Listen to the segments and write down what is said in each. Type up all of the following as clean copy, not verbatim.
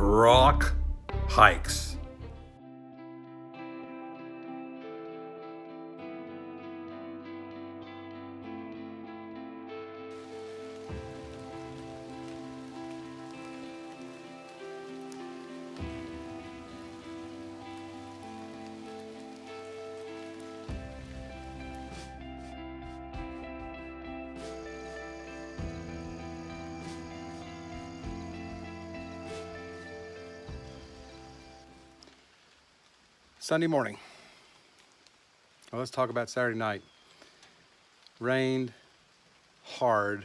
rock hikes. Sunday morning. Well, let's talk about Saturday night. Rained hard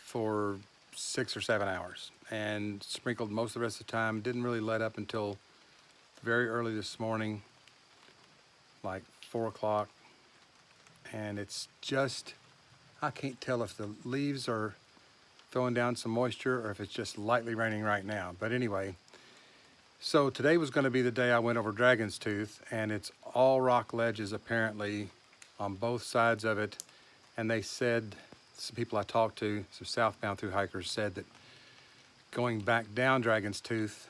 for 6 or 7 hours and sprinkled most of the rest of the time. Didn't really let up until very early this morning, like 4 o'clock. And it's just, I can't tell if the leaves are throwing down some moisture or if it's just lightly raining right now. But anyway, so today was going to be the day I went over Dragon's Tooth, and it's all rock ledges apparently on both sides of it. And they said, some people I talked to, some southbound through hikers, said that going back down Dragon's Tooth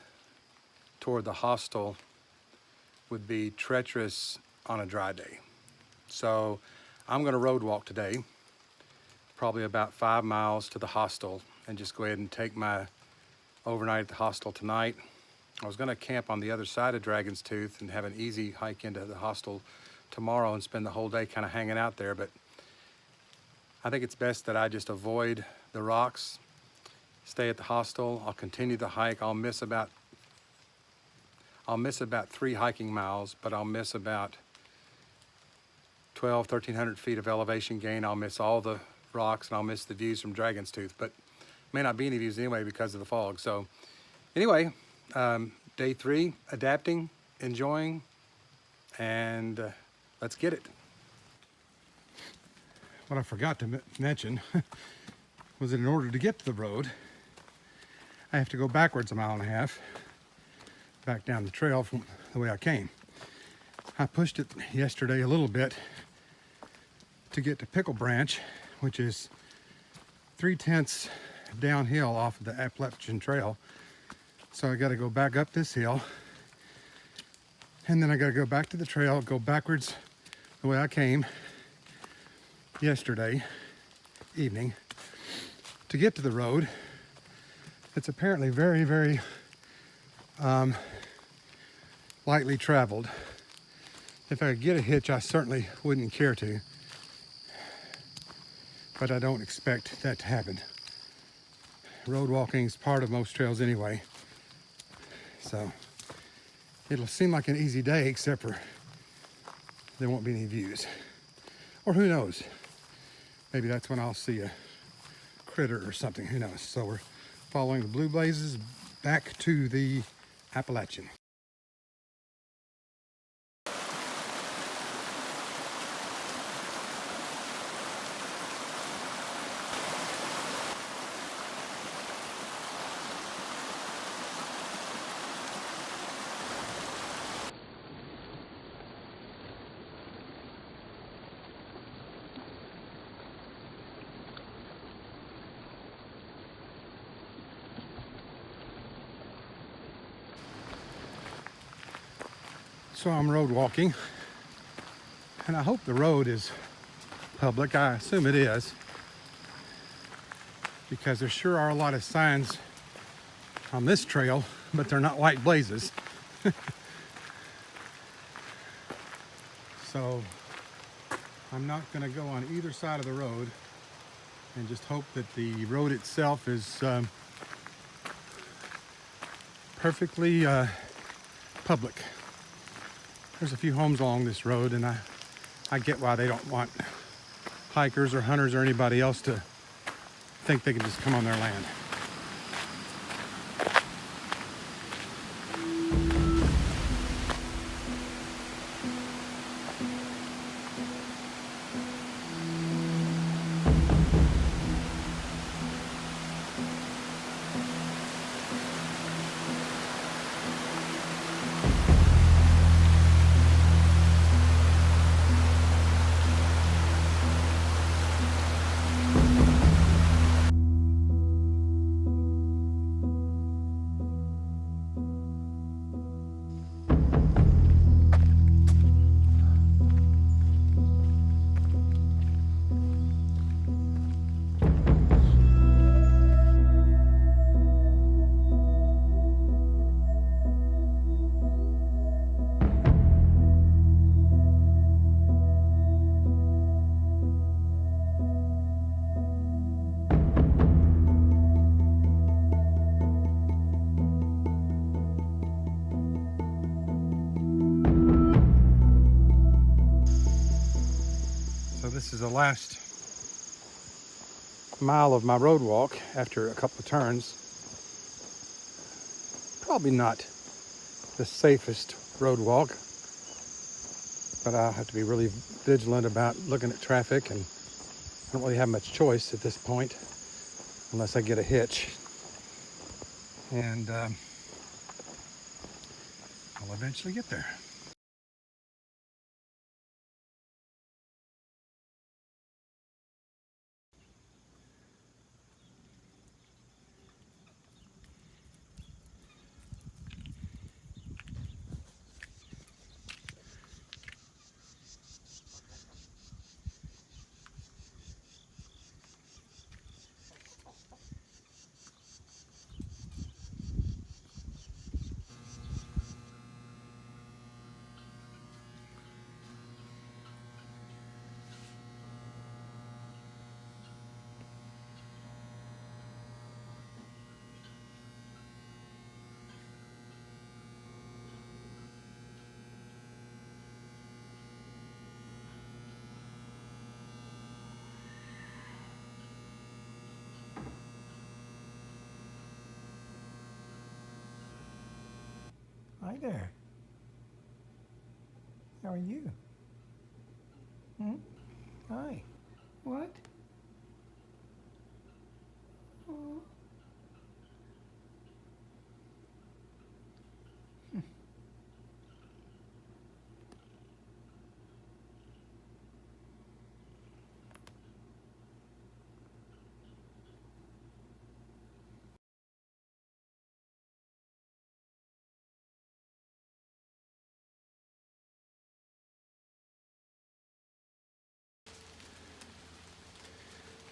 toward the hostel would be treacherous on a dry day. So I'm going to road walk today, probably about 5 miles to the hostel, and just go ahead and take my overnight at the hostel tonight. I was going to camp on the other side of Dragon's Tooth and have an easy hike into the hostel tomorrow and spend the whole day kind of hanging out there, but I think it's best that I just avoid the rocks, stay at the hostel. I'll continue the hike. I'll miss about 3 hiking miles, but I'll miss about 1,300 feet of elevation gain. I'll miss all the rocks and I'll miss the views from Dragon's Tooth, but may not be any views anyway because of the fog. So anyway, day 3, adapting, enjoying, and let's get it. What I forgot to mention was that in order to get to the road, I have to go backwards 1.5 miles back down the trail from the way I came. I pushed it yesterday a little bit to get to Pickle Branch, which is 3/10 downhill off of the Appalachian Trail. So I got to go back up this hill, and then I got to go back to the trail, go backwards the way I came yesterday evening to get to the road. It's apparently very, very lightly traveled. If I could get a hitch, I certainly wouldn't care to, but I don't expect that to happen. Road walking is part of most trails anyway. So it'll seem like an easy day, except for there won't be any views. Or who knows? Maybe that's when I'll see a critter or something, who knows? So we're following the Blue Blazes back to the Appalachian. So I'm road walking, and I hope the road is public. I assume it is, because there sure are a lot of signs on this trail, but they're not white blazes. So I'm not going to go on either side of the road, and just hope that the road itself is perfectly public. There's a few homes along this road, and I get why they don't want hikers or hunters or anybody else to think they can just come on their land. is the last mile of my road walk after a couple of turns. Probably not the safest road walk, but I have to be really vigilant about looking at traffic, and I don't really have much choice at this point unless I get a hitch. And I'll eventually get there. Hi there. How are you? Hi. What? Oh.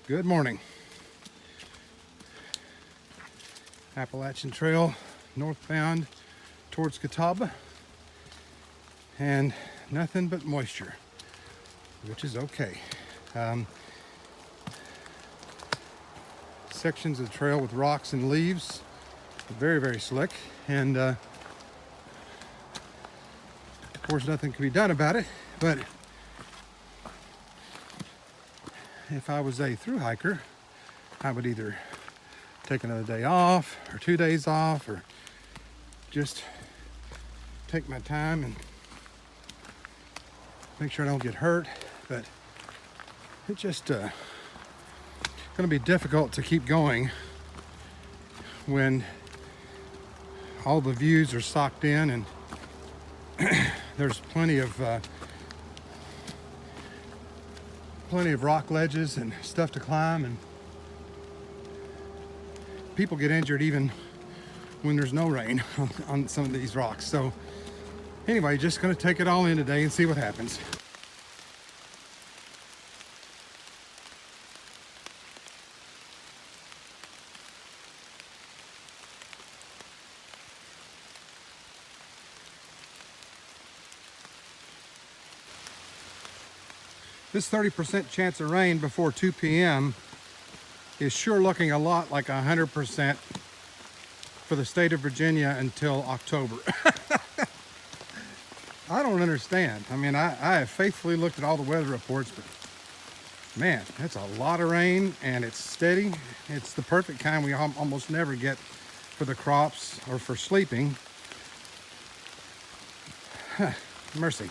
Good morning. Appalachian Trail, northbound towards Catawba, and nothing but moisture, which is okay. Sections of the trail with rocks and leaves, very, very slick, and of course nothing can be done about it, but if I was a thru hiker, I would either take another day off or 2 days off, or just take my time and make sure I don't get hurt. But it's just going to be difficult to keep going when all the views are socked in and there's plenty of rock ledges and stuff to climb, and people get injured even when there's no rain on some of these rocks. So anyway, just going to take it all in today and see what happens. This 30% chance of rain before 2 p.m. is sure looking a lot like 100% for the state of Virginia until October. I don't understand. I mean, I have faithfully looked at all the weather reports, but man, that's a lot of rain and it's steady. It's the perfect kind we almost never get for the crops or for sleeping. Mercy.